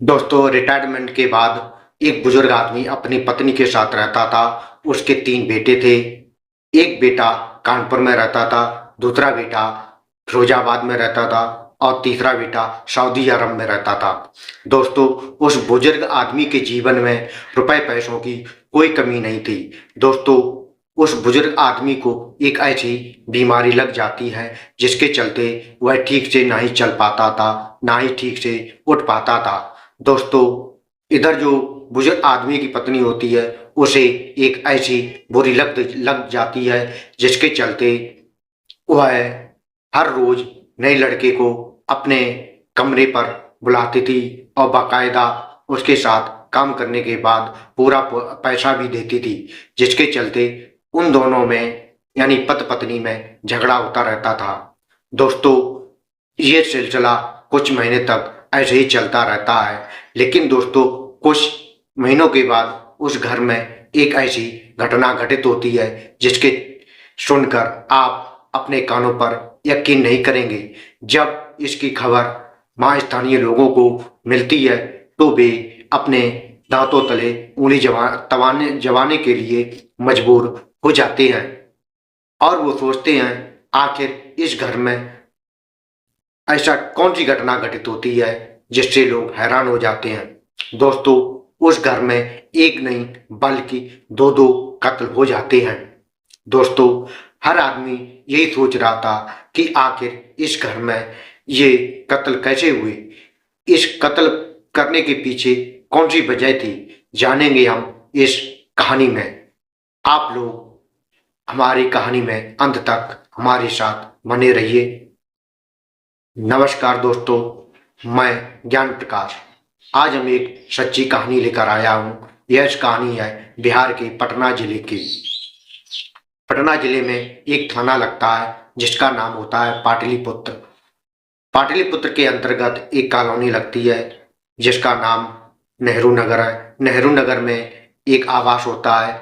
दोस्तों, रिटायरमेंट के बाद एक बुजुर्ग आदमी अपनी पत्नी के साथ रहता था। उसके 3 बेटे थे। एक बेटा कानपुर में रहता था, दूसरा बेटा फिरोजाबाद में रहता था और तीसरा बेटा सऊदी अरब में रहता था। दोस्तों, उस बुजुर्ग आदमी के जीवन में रुपए पैसों की कोई कमी नहीं थी। दोस्तों, उस बुजुर्ग आदमी को एक ऐसी बीमारी लग जाती है जिसके चलते वह ठीक से नहीं चल पाता था, ना ही ठीक से उठ पाता था। दोस्तों, इधर जो बुजुर्ग आदमी की पत्नी होती है उसे एक ऐसी बुरी लग जाती है जिसके चलते वह हर रोज नए लड़के को अपने कमरे पर बुलाती थी और बाकायदा उसके साथ काम करने के बाद पूरा पैसा भी देती थी, जिसके चलते उन दोनों में यानी पति पत्नी में झगड़ा होता रहता था। दोस्तों, ये सिलसिला कुछ महीने तक ऐसे ही चलता रहता है, लेकिन दोस्तों कुछ महीनों के बाद उस घर में एक ऐसी घटना घटित होती है जिसके सुनकर आप अपने कानों पर यकीन नहीं करेंगे। जब इसकी खबर वहाँ स्थानीय लोगों को मिलती है तो वे अपने दांतों तले उंगली जमाने के लिए मजबूर हो जाते हैं और वो सोचते हैं आखिर इस घर में ऐसा कौन सी घटना घटित होती है जिससे लोग हैरान हो जाते हैं। दोस्तों, उस घर में एक नहीं बल्कि दो दो कत्ल हो जाते हैं। दोस्तों, हर आदमी यही सोच रहा था कि आखिर इस घर में ये कत्ल कैसे हुए, इस कत्ल करने के पीछे कौन सी वजह थी, जानेंगे हम इस कहानी में। आप लोग हमारी कहानी में अंत तक हमारे साथ बने रहिए। नमस्कार दोस्तों, मैं ज्ञान प्रकाश। आज हम एक सच्ची कहानी लेकर आया हूँ। यह कहानी है बिहार के पटना जिले की। पटना जिले में एक थाना लगता है जिसका नाम होता है पाटलिपुत्र। पाटलिपुत्र के अंतर्गत एक कॉलोनी लगती है जिसका नाम नेहरू नगर है। नेहरू नगर में एक आवास होता है,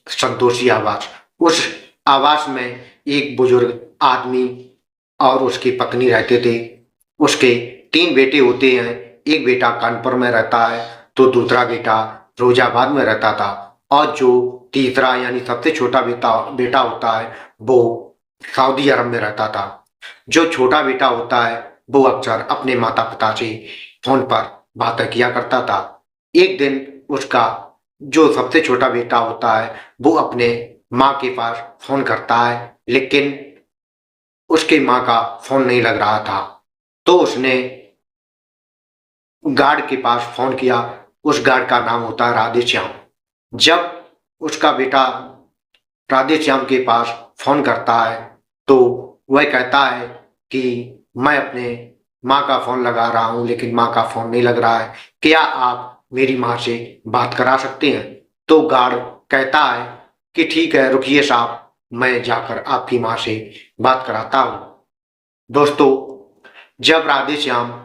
संतोषी आवास। उस आवास में एक बुजुर्ग आदमी और उसकी पत्नी रहते थे। उसके 3 बेटे होते हैं। एक बेटा कानपुर में रहता है तो दूसरा बेटा फिरोजाबाद में रहता था और जो तीसरा यानी सबसे छोटा बेटा होता है वो सऊदी अरब में रहता था। जो छोटा बेटा होता है वो अक्सर अपने माता पिता से फोन पर बातें किया करता था। एक दिन उसका जो सबसे छोटा बेटा होता है वो अपने माँ के पास फोन करता है, लेकिन उसके माँ का फोन नहीं लग रहा था तो उसने गार्ड के पास फोन किया। उस गार्ड का नाम होता है राधेश्याम। जब उसका बेटा राधेश्याम के पास फोन करता है तो वह कहता है कि मैं अपने माँ का फोन लगा रहा हूँ लेकिन माँ का फोन नहीं लग रहा है, क्या आप मेरी माँ से बात करा सकते हैं? तो गार्ड कहता है कि ठीक है, रुकिए साहब, मैं जाकर आपकी माँ से बात कराता हूँ। दोस्तों, जब राधेश्याम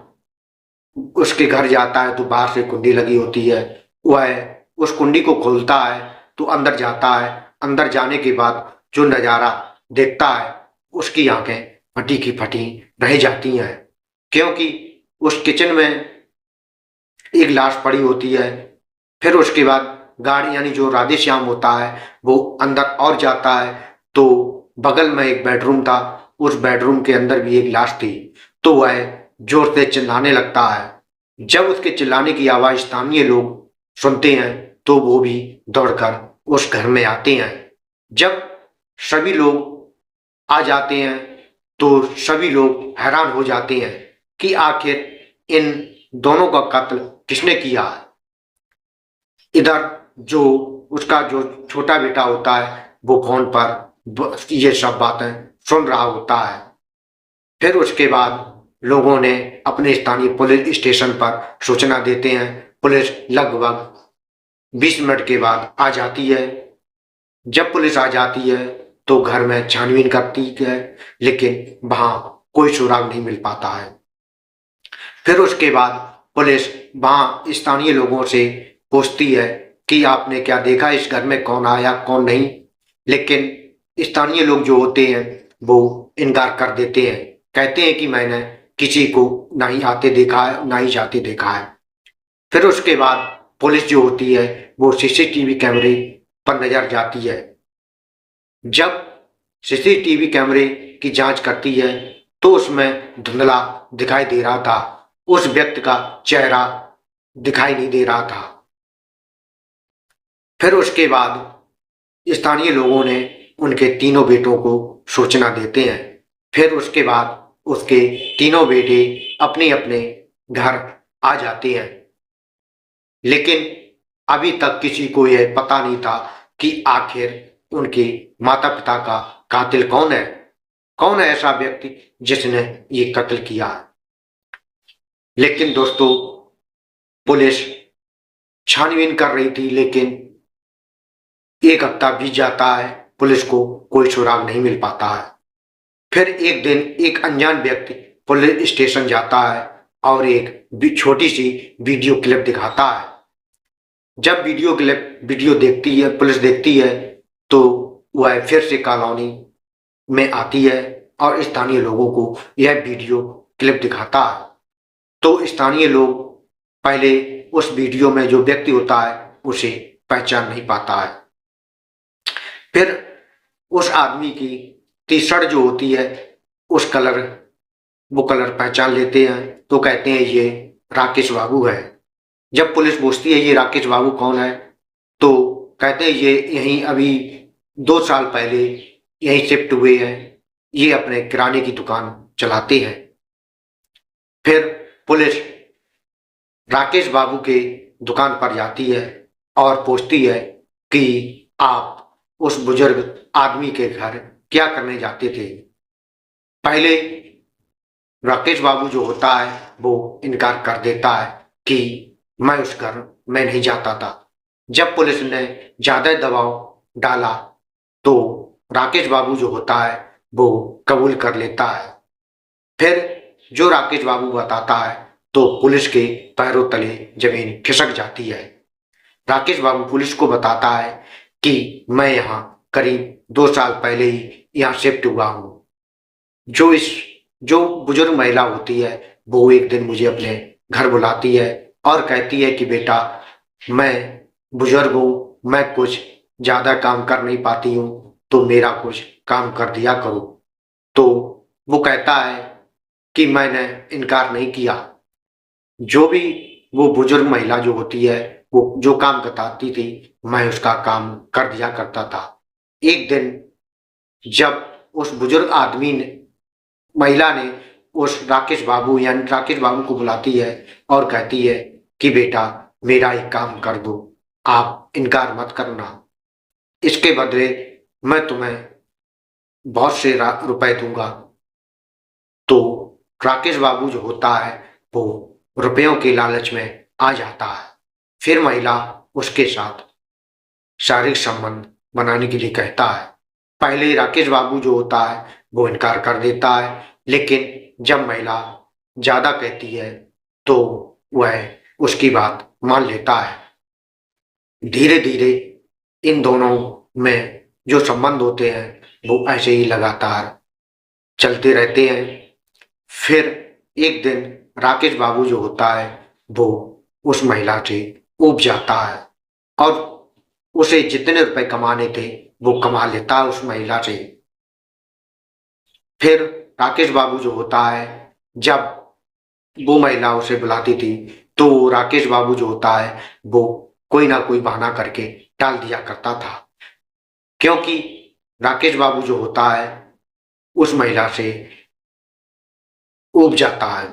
उसके घर जाता है तो बाहर से कुंडी लगी होती है। वह उस कुंडी को खोलता है तो अंदर जाता है। अंदर जाने के बाद जो नज़ारा देखता है उसकी आंखें फटी की फटी रह जाती हैं, क्योंकि उस किचन में एक लाश पड़ी होती है। फिर उसके बाद गार्ड यानी जो राधेश्याम होता है वो अंदर और जाता है तो बगल में एक बेडरूम था। उस बेडरूम के अंदर भी एक लाश थी तो वह जोर से चिल्लाने लगता है। जब उसके चिल्लाने की आवाज स्थानीय लोग सुनते हैं तो वो भी दौड़कर उस घर में आते हैं। जब सभी लोग आ जाते हैं तो सभी लोग हैरान हो जाते हैं कि आखिर इन दोनों का कत्ल किसने किया है। इधर जो उसका जो छोटा बेटा होता है वो फोन पर ये सब बातें सुन रहा होता है। फिर उसके बाद लोगों ने अपने स्थानीय पुलिस स्टेशन पर सूचना देते हैं। पुलिस लगभग 20 मिनट के बाद आ जाती है। जब पुलिस आ जाती है तो घर में छानबीन करती है, लेकिन वहां कोई सुराग नहीं मिल पाता है। फिर उसके बाद पुलिस वहां स्थानीय लोगों से पूछती है कि आपने क्या देखा, इस घर में कौन आया कौन नहीं, लेकिन स्थानीय लोग जो होते हैं वो इनकार कर देते हैं। कहते हैं कि मैंने किसी को ना ही आते देखा है ना ही जाते देखा है। फिर उसके बाद पुलिस जो होती है वो सीसीटीवी कैमरे पर नजर जाती है। जब सीसीटीवी कैमरे की जांच करती है तो उसमें धुंधला दिखाई दे रहा था, उस व्यक्ति का चेहरा दिखाई नहीं दे रहा था। फिर उसके बाद स्थानीय लोगों ने उनके तीनों बेटों को सूचना देते हैं। फिर उसके बाद उसके तीनों बेटे अपने अपने घर आ जाते हैं, लेकिन अभी तक किसी को यह पता नहीं था कि आखिर उनके माता पिता का कातिल कौन है, कौन है ऐसा व्यक्ति जिसने ये कत्ल किया है। लेकिन दोस्तों, पुलिस छानबीन कर रही थी, लेकिन एक हफ्ता बीत जाता है, पुलिस को कोई सुराग नहीं मिल पाता है। फिर एक दिन एक अनजान व्यक्ति पुलिस स्टेशन जाता है और एक छोटी सी वीडियो क्लिप दिखाता है। जब वीडियो देखती है, पुलिस देखती है, तो वह फिर से कॉलोनी में आती है और स्थानीय लोगों को यह वीडियो क्लिप दिखाता है। तो स्थानीय लोग पहले उस वीडियो में जो व्यक्ति होता है उसे पहचान नहीं पाता है। फिर उस आदमी की टी शर्ट जो होती है वो कलर पहचान लेते हैं, तो कहते हैं ये राकेश बाबू है। जब पुलिस पूछती है ये राकेश बाबू कौन है, तो कहते हैं ये यहीं अभी 2 साल पहले यहीं शिफ्ट हुए हैं, ये अपने किराने की दुकान चलाते हैं। फिर पुलिस राकेश बाबू के दुकान पर जाती है और पूछती है कि आप उस बुजुर्ग आदमी के घर क्या करने जाते थे। पहले राकेश बाबू जो होता है वो इनकार कर देता है कि मैं उस घर में नहीं जाता था। जब पुलिस ने ज्यादा दबाव डाला तो राकेश बाबू जो होता है वो कबूल कर लेता है। फिर जो राकेश बाबू बताता है तो पुलिस के पैरों तले जमीन खिसक जाती है। राकेश बाबू पुलिस को बताता है कि मैं यहाँ करीब 2 साल पहले ही यहाँ शिफ्ट हुआ हूँ। जो बुजुर्ग महिला होती है वो एक दिन मुझे अपने घर बुलाती है और कहती है कि बेटा, मैं बुजुर्ग हूँ, मैं कुछ ज्यादा काम कर नहीं पाती हूँ, तो मेरा कुछ काम कर दिया करो। तो वो कहता है कि मैंने इनकार नहीं किया। जो भी वो बुजुर्ग महिला जो होती है वो जो काम बताती थी मैं उसका काम कर दिया करता था। एक दिन जब उस बुजुर्ग महिला ने उस राकेश बाबू यानी राकेश बाबू को बुलाती है और कहती है कि बेटा, मेरा एक काम कर दो, आप इनकार मत करना, इसके बदले मैं तुम्हें बहुत से रुपए दूंगा। तो राकेश बाबू जो होता है वो रुपयों के लालच में आ जाता है। फिर महिला उसके साथ शारीरिक संबंध बनाने के लिए कहता है। पहले राकेश बाबू जो होता है वो इनकार कर देता है, लेकिन जब महिला ज्यादा कहती है तो वह उसकी बात मान लेता है। धीरे धीरे इन दोनों में जो संबंध होते हैं वो ऐसे ही लगातार चलते रहते हैं। फिर एक दिन राकेश बाबू जो होता है वो उस महिला से ऊब जाता है और उसे जितने रुपए कमाने थे वो कमा लेता है उस महिला से। फिर राकेश बाबू जो होता है, जब वो महिला उसे बुलाती थी तो राकेश बाबू जो होता है वो कोई ना कोई बहाना करके टाल दिया करता था, क्योंकि राकेश बाबू जो होता है उस महिला से ऊब जाता है।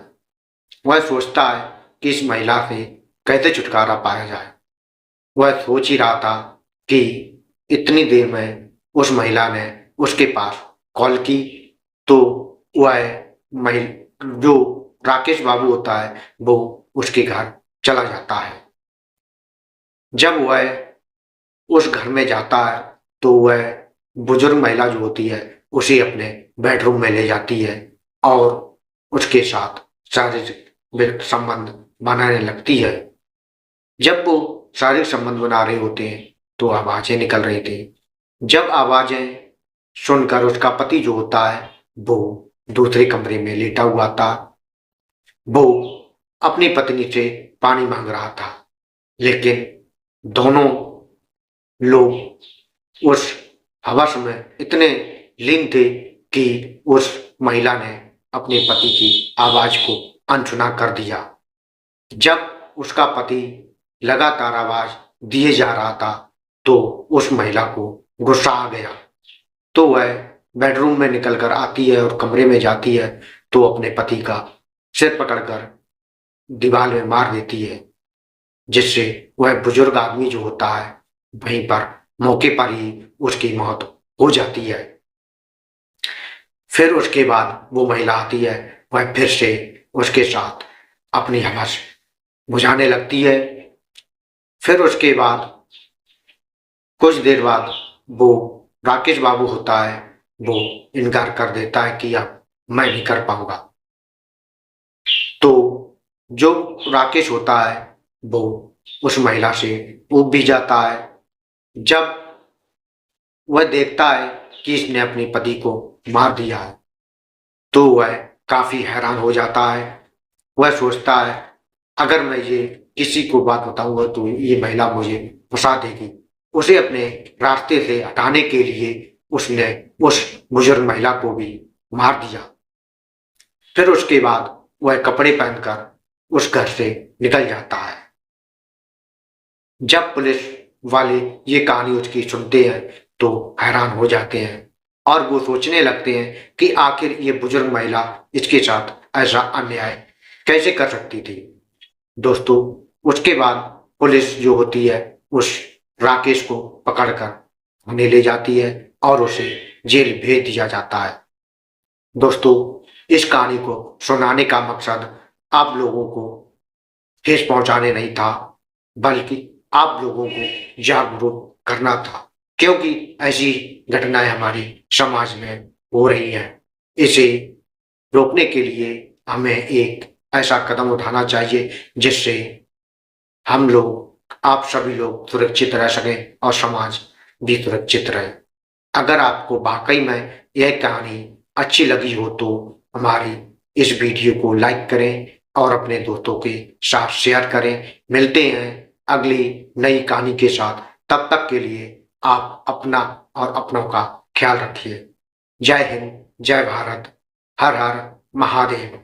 वह सोचता है कि इस महिला से कैसे छुटकारा पाया जाए। वह सोच ही रहा था कि इतनी देर में उस महिला ने उसके पास कॉल की, तो जो राकेश बाबू होता है वो उसके घर चला जाता है। जब वह उस घर में जाता है तो वह बुजुर्ग महिला जो होती है उसे अपने बेडरूम में ले जाती है और उसके साथ शारीरिक संबंध बनाने लगती है। जब वो शारीरिक संबंध बना रहे होते हैं तो आवाजें निकल रही थी। जब आवाजें सुनकर उसका पति जो होता है वो दूसरे कमरे में लेटा हुआ था। वो अपनी पत्नी से पानी मांग रहा था, लेकिन दोनों लोग उस हवस में इतने लीन थे कि उस महिला ने अपने पति की आवाज को अनसुना कर दिया। जब उसका पति लगातार आवाज दिए जा रहा था तो उस महिला को गुस्सा आ गया, तो वह बेडरूम में निकलकर आती है और कमरे में जाती है तो अपने पति का सिर पकड़कर दीवार में मार देती है, जिससे वह बुजुर्ग आदमी जो होता है वहीं पर मौके पर ही उसकी मौत हो जाती है। फिर उसके बाद वो महिला आती है, वह फिर से उसके साथ अपनी हवस बुझाने लगती है। फिर उसके बाद कुछ देर बाद वो राकेश बाबू होता है, वो इनकार कर देता है कि अब मैं नहीं कर पाऊंगा। तो जो राकेश होता है वो उस महिला से ऊब भी जाता है। जब वह देखता है कि इसने अपने पति को मार दिया है तो वह काफी हैरान हो जाता है। वह सोचता है अगर मैं ये किसी को बात बताऊंगा तो ये महिला मुझे फंसा देगी। उसे अपने रास्ते से हटाने के लिए उसने उस बुजुर्ग महिला को भी मार दिया। फिर उसके बाद वह कपड़े पहनकर उस घर से निकल जाता है। जब पुलिस वाले ये कहानी उसकी सुनते हैं तो हैरान हो जाते हैं और वो सोचने लगते हैं कि आखिर ये बुजुर्ग महिला इसके साथ ऐसा अन्याय कैसे कर सकती थी। दोस्तों, उसके बाद पुलिस जो होती है उस राकेश को पकड़कर थाने ले जाती है और उसे जेल भेज दिया जाता है। दोस्तों, इस कहानी को सुनाने का मकसद आप लोगों को ठेस पहुंचाने नहीं था, बल्कि आप लोगों को जागरूक करना था, क्योंकि ऐसी घटनाएं हमारे समाज में हो रही हैं। इसे रोकने के लिए हमें एक ऐसा कदम उठाना चाहिए जिससे हम लोग, आप सभी लोग सुरक्षित रह सकें और समाज भी सुरक्षित रहे। अगर आपको वाकई में यह कहानी अच्छी लगी हो तो हमारी इस वीडियो को लाइक करें और अपने दोस्तों के साथ शेयर करें। मिलते हैं अगली नई कहानी के साथ, तब तक के लिए आप अपना और अपनों का ख्याल रखिए। जय हिंद, जय भारत, हर हर महादेव।